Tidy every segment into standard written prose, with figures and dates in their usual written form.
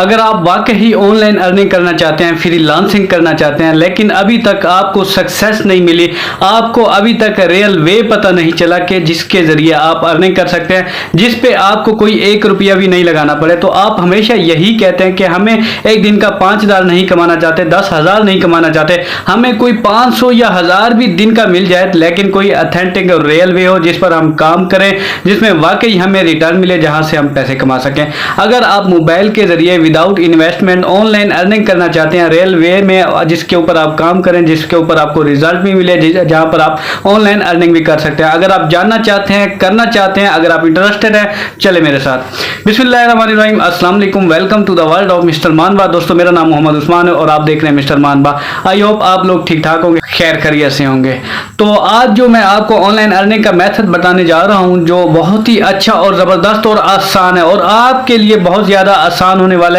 अगर आप वाकई ऑनलाइन अर्निंग करना चाहते हैं, फ्रीलांसिंग करना चाहते हैं, लेकिन अभी तक आपको सक्सेस नहीं मिली, आपको अभी तक रियल वे पता नहीं चला कि जिसके ज़रिए आप अर्निंग कर सकते हैं, जिस पे आपको कोई 1 रुपया भी नहीं लगाना पड़े, तो आप हमेशा यही कहते हैं कि हमें एक दिन का 5,000 नहीं कमाना चाहते, 10,000 नहीं कमाना चाहते, हमें कोई 500 या 1,000 भी दिन का मिल जाए, लेकिन कोई अथेंटिक और रियल वे हो जिस पर हम काम करें, जिसमें वाकई हमें रिटर्न मिले, जहां से हम पैसे कमा सकें। अगर आप मोबाइल के ज़रिए विदाउट इन्वेस्टमेंट ऑनलाइन अर्निंग करना चाहते हैं रियल वे में, जिसके ऊपर आप काम करें, जिसके ऊपर आपको रिजल्ट भी मिले, जहां पर आप ऑनलाइन अर्निंग भी कर सकते हैं, अगर आप जानना चाहते हैं, करना चाहते हैं, अगर आप इंटरेस्टेड हैं, चले मेरे साथ। बिस्मिल्लाहिर्रहमानिर्रहीम, अस्सलाम वालेकुम, welcome to the world of mister Manva. दोस्तों, मेरा नाम मोहम्मद उस्मान है और आप देख रहे हैं मिस्टर मानवा। आई होप आप लोग ठीक ठाक होंगे, खैर खैरियत से होंगे। तो आज जो मैं आपको ऑनलाइन अर्निंग का मेथड बताने जा रहा हूं, जो बहुत ही अच्छा और ज़बरदस्त और आसान है, और आपके लिए बहुत ज़्यादा आसान होने वाला है,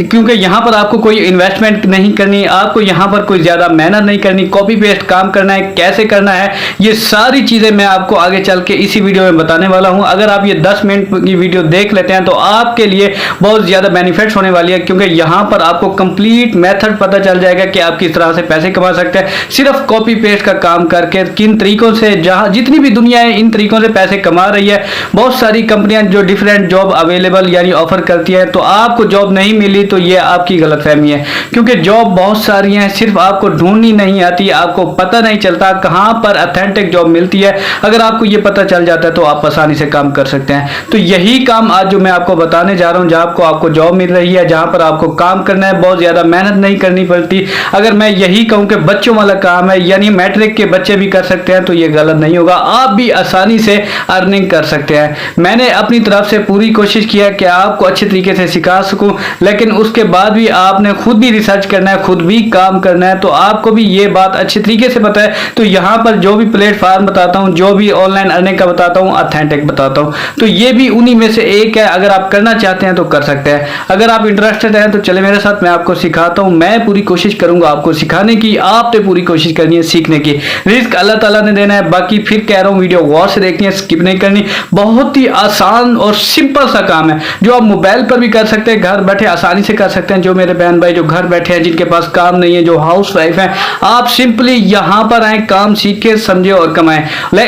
क्योंकि यहाँ पर आपको कोई इन्वेस्टमेंट नहीं करनी, आपको यहाँ पर कोई ज़्यादा मेहनत नहीं करनी, कॉपी पेस्ट काम करना है। कैसे करना है ये सारी चीज़ें मैं आपको आगे चल के इसी वीडियो में बताने वाला हूँ। अगर आप ये 10 मिनट की वीडियो देख लेते हैं तो आपके लिए बहुत ज़्यादा बेनिफिट्स होने वाली है, क्योंकि यहाँ पर आपको कंप्लीट मेथड पता चल जाएगा कि आप किस तरह से पैसे कमा सकते हैं सिर्फ कॉपी पेस्ट का काम करके। किन तरीकों से, जहाँ जितनी भी दुनिया है इन तरीकों से पैसे कमा रही है। बहुत सारी कंपनियां जो डिफरेंट जॉब अवेलेबल यानी ऑफर करती है, तो आपको जॉब नहीं मिली तो ये आपकी गलतफहमी है, क्योंकि जॉब बहुत सारी हैं, सिर्फ आपको ढूंढनी नहीं आती, आपको पता नहीं चलता कहाँ पर अथेंटिक जॉब मिलती है। अगर आपको ये पता चल जाता है तो आप आसानी से काम कर सकते हैं। तो यही काम आज जो मैं आपको बताने जा रहा हूँ, जहाँ आपको जॉब मिल रही है, जहाँ पर आपको काम करना है, बहुत ज्यादा मेहनत नहीं करनी पड़ती। अगर मैं यही कहूँ कि बच्चों वाला काम है, यानी मैट्रिक के बच्चे भी कर सकते हैं, तो ये गलत नहीं होगा, आप भी आसानी से अर्निंग कर सकते हैं। मैंने अपनी तरफ से पूरी कोशिश की है कि आपको अच्छे तरीके से सिखा सकूं, लेकिन उसके बाद भी आपने खुद भी रिसर्च करना है, खुद भी काम करना है, तो आपको भी ये बात अच्छे तरीके से पता है। तो यहाँ पर जो भी प्लेटफॉर्म बताता हूँ, जो भी ऑनलाइन अर्निंग का बताता हूँ, अथेंटिक बताता हूँ, तो ये भी उन्हीं में से एक है। अगर आप करना चाहते हैं तो कर सकते हैं। अगर आप इंटरेस्टेड हैं तो चले मेरे साथ, मैं आपको सिखाता हूँ। मैं पूरी कोशिश करूंगा आपको सिखाने की, आपने पूरी कोशिश करनी है सीखने की। रिस्क अल्लाह ताला ने देना है। बाकी फिर कह रहा हूँ, वीडियो गौर से देखनी है, स्किप नहीं करनी। बहुत ही आसान और सिंपल सा काम है, जो आप मोबाइल पर भी कर सकते हैं, घर बैठे आसानी से कर सकते हैं। जो मेरे बहन भाई जो घर बैठे हैं, जिनके पास काम नहीं है, जो हाउस वाइफ हैं, आप सिंपली यहाँ पर आए, काम सीखे, समझे और कमाएं।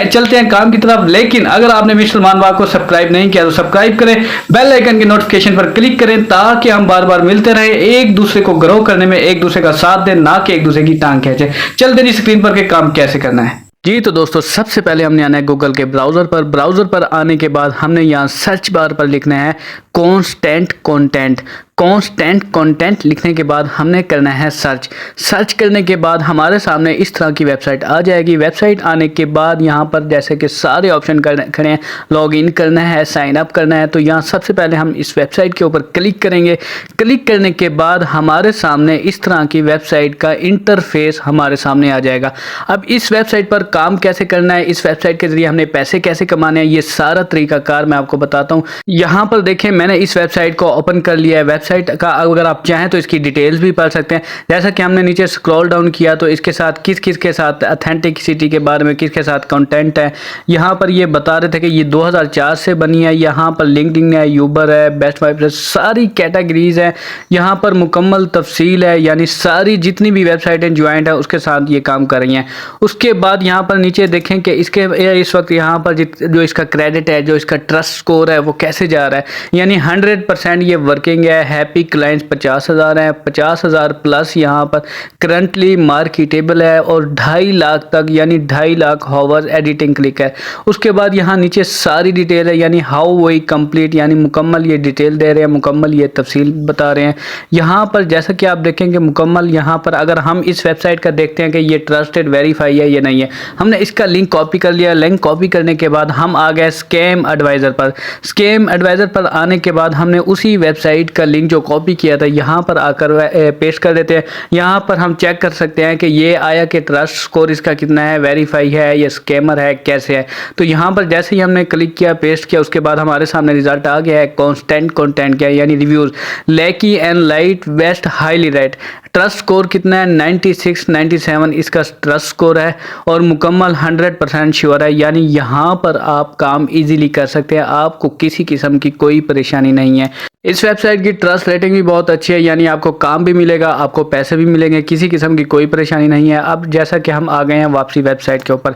चलते हैं काम की तरफ। लेकिन अगर आपने मिस्टर मानवा को सब्सक्राइब नहीं किया तो सब्सक्राइब करें, बेल आइकन के नोटिफिकेशन पर क्लिक करें, ताकि हम बार बार मिलते रहे, एक दूसरे को ग्रो करने में एक दूसरे का साथ दें, ना कि एक दूसरे की टांग खींचे। चलते नहीं स्क्रीन पर के काम कैसे करना है जी। तो दोस्तों, सबसे पहले हमने आना है गूगल के ब्राउज़र पर। ब्राउज़र पर आने के बाद हमने यहाँ सर्च बार पर लिखना है कांस्टेंट कंटेंट। कांस्टेंट कंटेंट लिखने के बाद हमने करना है सर्च। सर्च करने के बाद हमारे सामने इस तरह की वेबसाइट आ जाएगी। वेबसाइट आने के बाद यहाँ पर जैसे कि सारे ऑप्शन खड़े हैं, लॉग इन करना है, साइन अप करना है। तो यहाँ सबसे पहले हम इस वेबसाइट के ऊपर क्लिक करेंगे। क्लिक करने के बाद हमारे सामने इस तरह की वेबसाइट का इंटरफेस हमारे सामने आ जाएगा। अब इस वेबसाइट पर काम कैसे करना है, इस वेबसाइट के जरिए हमने पैसे कैसे कमाने हैं, ये सारा तरीकाकार मैं आपको बताता हूँ। यहाँ पर देखें, मैंने इस वेबसाइट को ओपन कर लिया है। वेबसाइट का अगर आप चाहें तो इसकी डिटेल्स भी पढ़ सकते हैं। जैसा कि हमने नीचे स्क्रॉल डाउन किया तो इसके साथ किस किस के साथ अथेंटिसिटी के बारे में, किसके साथ कंटेंट है, यहाँ पर ये बता रहे थे कि ये 2004 से बनी है। यहाँ पर लिंक्डइन है, यूबर है, बेस्ट वाइब, सारी कैटेगरीज है। यहाँ पर मुकम्मल तफसील है, यानी सारी जितनी भी वेबसाइटें ज्वाइंट है उसके साथ ये काम कर रही हैं। उसके बाद यहाँ पर नीचे देखें कि इसके इस वक्त यहाँ पर जो इसका क्रेडिट है, जो इसका ट्रस्ट स्कोर है, वो कैसे जा रहा है। यानी 100% ये वर्किंग है। हैप्पी क्लाइंट्स 50,000 हैं, 50,000 प्लस यहाँ पर करंटली मार्केटेबल है, और 2.5 लाख तक, यानी 2.5 लाख हॉवर्स एडिटिंग क्लिक है। उसके बाद यहाँ नीचे सारी डिटेल है, यानी हाउ वी कंप्लीट, यानी मुकम्मल ये डिटेल दे रहे हैं, मुकम्मल ये तफसील बता रहे हैं। यहाँ पर जैसा कि आप देखेंगे मुकम्मल, यहाँ पर अगर हम इस वेबसाइट का देखते हैं कि ये ट्रस्टेड वेरीफाई है या नहीं है, हमने इसका लिंक कॉपी कर लिया। लिंक कॉपी करने के बाद हम आ गए स्कैम एडवाइज़र पर। स्कैम एडवाइज़र पर आने के बाद हमने उसी वेबसाइट का लिंक जो कॉपी किया था यहाँ पर आकर पेस्ट कर देते हैं। यहाँ पर हम चेक कर सकते हैं कि ये आया कि ट्रस्ट स्कोर इसका कितना है, वेरीफाई है या स्कैमर है, कैसे है। तो यहाँ पर जैसे ही हमने क्लिक किया, पेस्ट किया, उसके बाद हमारे सामने रिजल्ट आ गया है। कांस्टेंट कंटेंट क्या है, यानी रिव्यूज़, लैकी and light best highly rate. Trust score कितना है, 96 97 इसका ट्रस्ट स्कोर है, और मुकम्मल 100% श्योर है। यानी यहाँ पर आप काम इजीली कर सकते हैं, आपको किसी किस्म की कोई परेशानी नहीं है। इस वेबसाइट की ट्रस्ट रेटिंग भी बहुत अच्छी है, यानी आपको काम भी मिलेगा, आपको पैसे भी मिलेंगे, किसी किस्म की कोई परेशानी नहीं है। अब जैसा कि हम आ गए हैं वापसी वेबसाइट के ऊपर।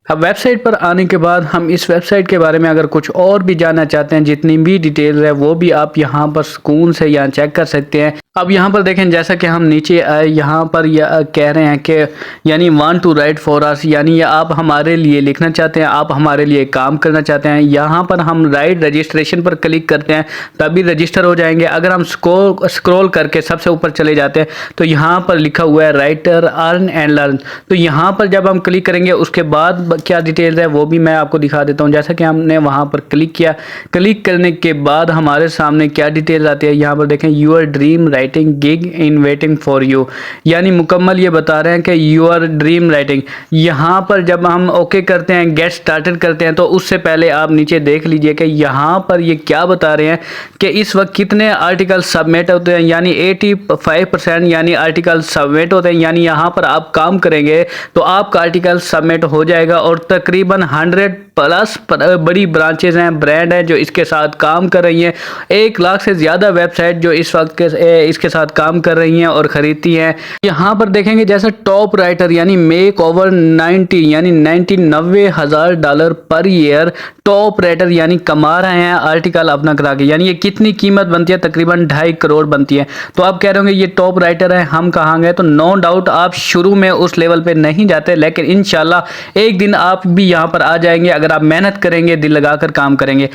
अब वेबसाइट पर आने के बाद हम इस वेबसाइट के बारे में अगर कुछ और भी जानना चाहते हैं, जितनी भी डिटेल है वो भी आप यहाँ पर सुकून से यहाँ चेक कर सकते हैं। अब यहाँ पर देखें, जैसा कि हम नीचे आए, यहाँ पर कह रहे हैं कि यानी want to write for us, यानी ये आप हमारे लिए लिखना चाहते हैं, आप हमारे लिए काम करना चाहते हैं। यहाँ पर हम राइट रजिस्ट्रेशन पर क्लिक करते हैं तभी रजिस्टर हो जाएंगे। अगर हम स्क्रॉल करके सबसे ऊपर चले जाते हैं तो यहाँ पर लिखा हुआ है राइटर अर्न एंड लर्न। तो यहाँ पर जब हम क्लिक करेंगे उसके बाद क्या डिटेल है वो भी मैं आपको दिखा देता हूँ। जैसा कि हमने वहाँ पर क्लिक किया, क्लिक करने के बाद हमारे सामने क्या डिटेल आती है, यहाँ पर देखें your dream writing gig in waiting for you, यानी मुकम्मल ये बता रहे हैं कि यूर ड्रीम राइटिंग। यहाँ पर जब हम ओके करते हैं, गेट स्टार्टेड करते हैं, तो उससे पहले आप नीचे देख लीजिए कि यहाँ पर ये क्या बता रहे हैं कि इस वक्त कितने आर्टिकल सबमिट होते हैं, यानी 85% यानी आर्टिकल सबमिट होते हैं। यानी यहाँ पर आप काम करेंगे तो आपका आर्टिकल सबमिट हो जाएगा और तकरीबन 100+ बड़ी ब्रांचेज हैं, ब्रांड हैं जो इसके साथ काम कर रही हैं। 1 लाख से ज़्यादा वेबसाइट जो इस वक्त इसके साथ काम कर रही हैं और ख़रीदती हैं। यहाँ पर देखेंगे जैसे टॉप राइटर यानी मेक ओवर 90 यानी $90,000 पर ईयर टॉप राइटर यानी कमा रहे हैं आर्टिकल अपना करा के। यानी ये कितनी कीमत बनती है, तकरीबन 2.5 करोड़ बनती है। तो आप कह रहे होंगे ये टॉप राइटर है, हम कहाँ गए? तो नो डाउट आप शुरू में उस लेवल पे नहीं जाते, लेकिन इंशाल्लाह एक दिन आप भी यहाँ पर आ जाएंगे अगर आप मेहनत करेंगे, दिल लगाकर काम करेंगे।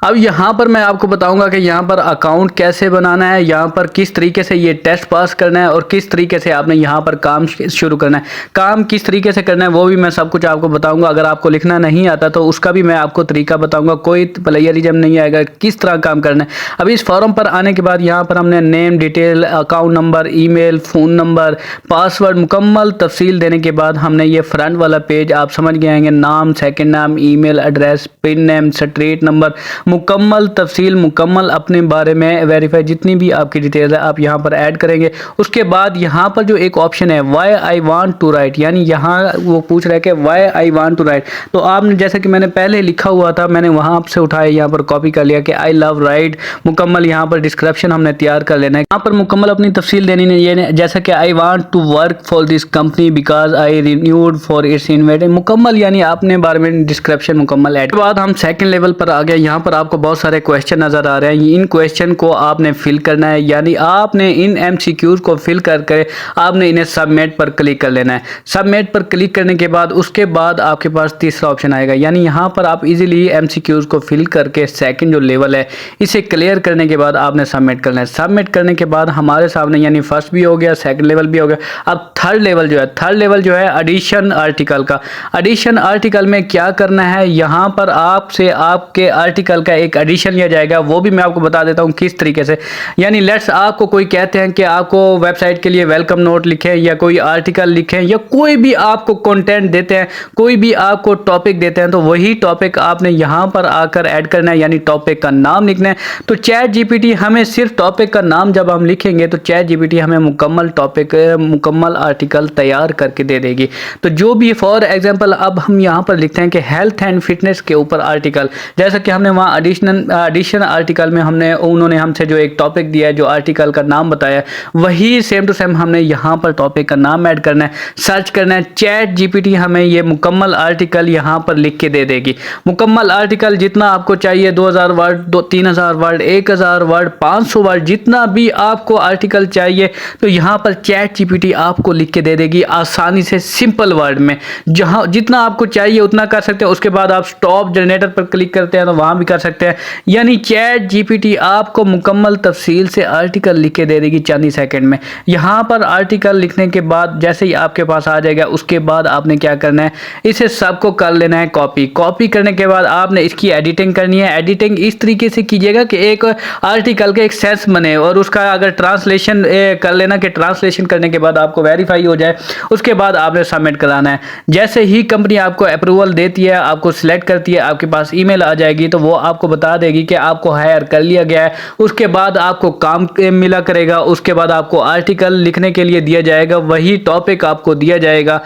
अब यहाँ पर मैं आपको बताऊंगा कि यहाँ पर अकाउंट कैसे बनाना है, यहाँ पर किस तरीके से ये टेस्ट पास करना है और किस तरीके से आपने यहाँ पर काम शुरू करना है। काम किस तरीके से करना है वो भी मैं सब कुछ आपको बताऊंगा। अगर आपको लिखना नहीं आता तो उसका भी मैं आपको तरीका बताऊंगा, कोई प्लेयरिज्म नहीं आएगा, किस तरह काम करना है। अभी इस फॉर्म पर आने के बाद यहाँ पर हमने name detail, account number, email, phone number, password, मुकम्मल तफसील देने के बाद हमने ये फ्रंट वाला पेज आप समझ गए होंगे, नाम, सेकेंड नाम, email address, pin name, street number, मुकम्मल तफसील, मुकम्मल अपने बारे में वेरीफाई, जितनी भी आपकी डिटेल है आप यहाँ पर ऐड करेंगे। उसके बाद यहाँ पर जो एक ऑप्शन है why I want to write, यानी यहाँ वो पूछ रहा है कि why I want to write. तो आपने जैसे कि मैंने पहले लिखा हुआ था, मैंने वहाँ से उठाया, यहाँ पर कॉपी कर लिया कि आई लव राइट। मुकम्मल यहाँ पर डिस्क्रिप्शन हमने तैयार कर लेना है, यहाँ पर मुकम्मल अपनी तफसील देनी है। ये जैसा कि I want to work for this company because I renewed for its investment, मुकम्मल यानी आपने बारे में डिस्क्रिप्शन मुकम्मल ऐड। बाद हम सेकंड लेवल पर आ गए। यहाँ पर आपको बहुत सारे क्वेश्चन नजर आ रहे हैं, इन क्वेश्चन को आपने फिल करना है, यानी आपने इन MCQs को फिल करके आपने इन्हें सबमिट पर क्लिक कर लेना है। सबमिट पर क्लिक करने के बाद उसके बाद आपके पास तीसरा ऑप्शन आएगा, यानी यहाँ पर आप इजीली MCQs को फिल करके सेकंड जो लेवल है इसे क्लियर करने के बाद आपने सबमिट करना है। सबमिट करने के बाद हमारे सामने यानी फर्स्ट भी हो गया, सेकंड लेवल भी हो गया। अब थर्ड लेवल जो है एडिशन आर्टिकल का। एडिशन आर्टिकल में क्या करना है, यहाँ पर आपसे आपके आर्टिकल का एक एडिशन लिया जाएगा, वो भी मैं आपको बता देता हूँ किस तरीके से। यानी लेट्स आपको कोई कहते हैं कि आपको वेबसाइट के लिए वेलकम नोट लिखें या कोई आर्टिकल लिखें या कोई भी आपको कंटेंट देते हैं, कोई भी आपको टॉपिक देते हैं, तो वही टॉपिक आपने यहाँ पर आकर ऐड करना है, यानी टॉपिक का नाम लिखना है। तो चैट जीपीटी हमें सिर्फ टॉपिक का नाम जब हम लिखेंगे तो चैट जीपीटी हमें मुकम्मल टॉपिक, मुकम्मल आर्टिकल तैयार करके दे देगी। तो जो भी फॉर एग्जाम्पल अब हम यहाँ पर लिखते हैं कि हेल्थ एंड फिटनेस के ऊपर आर्टिकल, जैसा कि हमने वहाँ एडिशन आर्टिकल में उन्होंने हमसे जो एक टॉपिक दिया है, जो आर्टिकल का नाम बताया, वही सेम टू सेम हमने यहाँ पर टॉपिक का नाम ऐड करना है, सर्च करना है। चैट जीपीटी हमें ये मुकम्मल आर्टिकल यहाँ पर लिख के दे देगी। मुकम्मल आर्टिकल जितना आपको चाहिए, 2000 वर्ड, 3000 वर्ड, 1000 वर्ड, 500 वर्ड, जितना भी आपको आर्टिकल चाहिए तो यहाँ पर चैट जीपीटी आपको लिख के दे देगी आसानी से, सिंपल वर्ड में। जहाँ जितना आपको चाहिए उतना कर सकते हैं। उसके बाद आप स्टॉप जनरेटर पर क्लिक करते हैं तो वहाँ भी कर सकते हैं। यानी चैट जीपीटी आपको मुकम्मल तफसील से आर्टिकल लिख के दे देगी चंद ही सेकंड में। यहाँ पर आर्टिकल लिखने के बाद जैसे ही आपके पास आ जाएगा, उसके बाद आपने क्या करना है, इसे सबको कर लेना है कॉपी करने के बाद आपने इसकी एडिटिंग करनी है। एडिटिंग इस तरीके से कीजिएगा कि एक आर्टिकल का एक सेंस बने और उसका अगर ट्रांसलेशन कर लेना कि ट्रांसलेशन करने के बाद आपको वेरीफाई हो जाए। उसके बाद आपने सबमिट कराना है। जैसे ही कंपनी आपको अप्रूवल देती है, आपको सिलेक्ट करती है, आपके पास ईमेल आ जाएगी तो वो आपको बता देगी कि आपको हायर कर लिया गया है। उसके बाद आपको काम मिला करेगा। उसके बाद आपको आर्टिकल लिखने के लिए दिया जाएगा, वही टॉपिक आपको दिया जाएगा।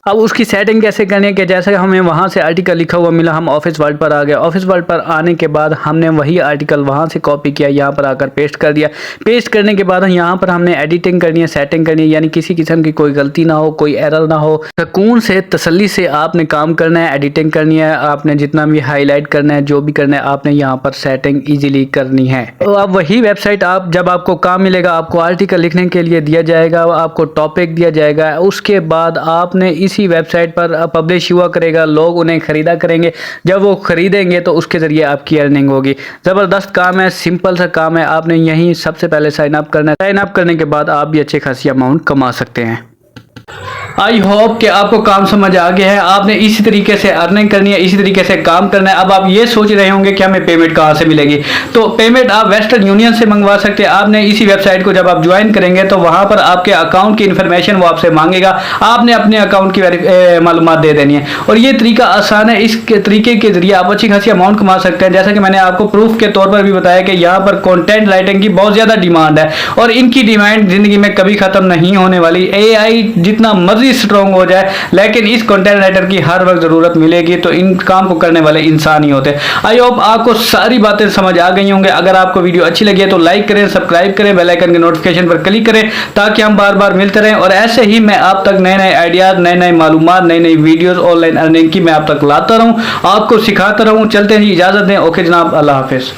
अब उसकी सेटिंग कैसे करनी है कि जैसे हमें वहाँ से आर्टिकल लिखा हुआ मिला, हम ऑफिस वर्ल्ड पर आ गए। ऑफिस वर्ल्ड पर आने के बाद हमने वही आर्टिकल वहाँ से कॉपी किया, यहाँ पर आकर पेस्ट कर दिया। पेस्ट करने के बाद यहाँ पर हमने एडिटिंग करनी है, सेटिंग करनी है, यानी किसी किस्म की कोई गलती ना हो, कोई एरर ना हो। सुकून से तसल्ली से आपने काम करना है, एडिटिंग करनी है, आपने जितना भी हाईलाइट करना है, जो भी करना है आपने यहाँ पर सेटिंग ईजिली करनी है। तो अब वही वेबसाइट आप जब आपको काम मिलेगा, आपको आर्टिकल लिखने के लिए दिया जाएगा, आपको टॉपिक दिया जाएगा, उसके बाद आपने इसी वेबसाइट पर पब्लिश हुआ करेगा, लोग उन्हें खरीदा करेंगे। जब वो खरीदेंगे तो उसके ज़रिए आपकी अर्निंग होगी। ज़बरदस्त काम है, सिंपल सा काम है। आपने यहीं सबसे पहले साइन अप करना है। साइन अप करने के बाद आप भी अच्छी खासी अमाउंट कमा सकते हैं। आई होप कि आपको काम समझ आ गया है। आपने इसी तरीके से अर्निंग करनी है, इसी तरीके से काम करना है। अब आप ये सोच रहे होंगे कि हमें पेमेंट कहाँ से मिलेगी, तो पेमेंट आप वेस्टर्न यूनियन से मंगवा सकते हैं। आपने इसी वेबसाइट को जब आप ज्वाइन करेंगे तो वहाँ पर आपके अकाउंट की इन्फॉर्मेशन वो आपसे मांगेगा, आपने अपने अकाउंट की मालूमात दे देनी है। और ये तरीका आसान है, इस तरीके के जरिए आप अच्छी खासी अमाउंट कमा सकते हैं। जैसा कि मैंने आपको प्रूफ के तौर पर भी बताया कि यहाँ पर कॉन्टेंट राइटिंग की बहुत ज़्यादा डिमांड है और इनकी डिमांड ज़िंदगी में कभी ख़त्म नहीं होने वाली। AI जितना मर्जी स्ट्रॉन्ग हो जाए, लेकिन इस कंटेंट राइटर की हर वक्त जरूरत मिलेगी। तो इन काम को करने वाले इंसान ही होते हैं। आई होप आपको सारी बातें समझ आ गई होंगे। अगर आपको वीडियो अच्छी लगी है तो लाइक करें, सब्सक्राइब करें, बेल आइकन के नोटिफिकेशन पर क्लिक करें ताकि हम बार बार मिलते रहें। और ऐसे ही मैं आप तक नए नए आइडियाज, नए नए मालूमात, नई नई वीडियोस ऑनलाइन अर्निंग की मैं आप तक लाता रहूं, आपको सिखाता रहूं। चलते हैं जी, इजाजत दें। ओके जनाब, अल्लाह हाफिज।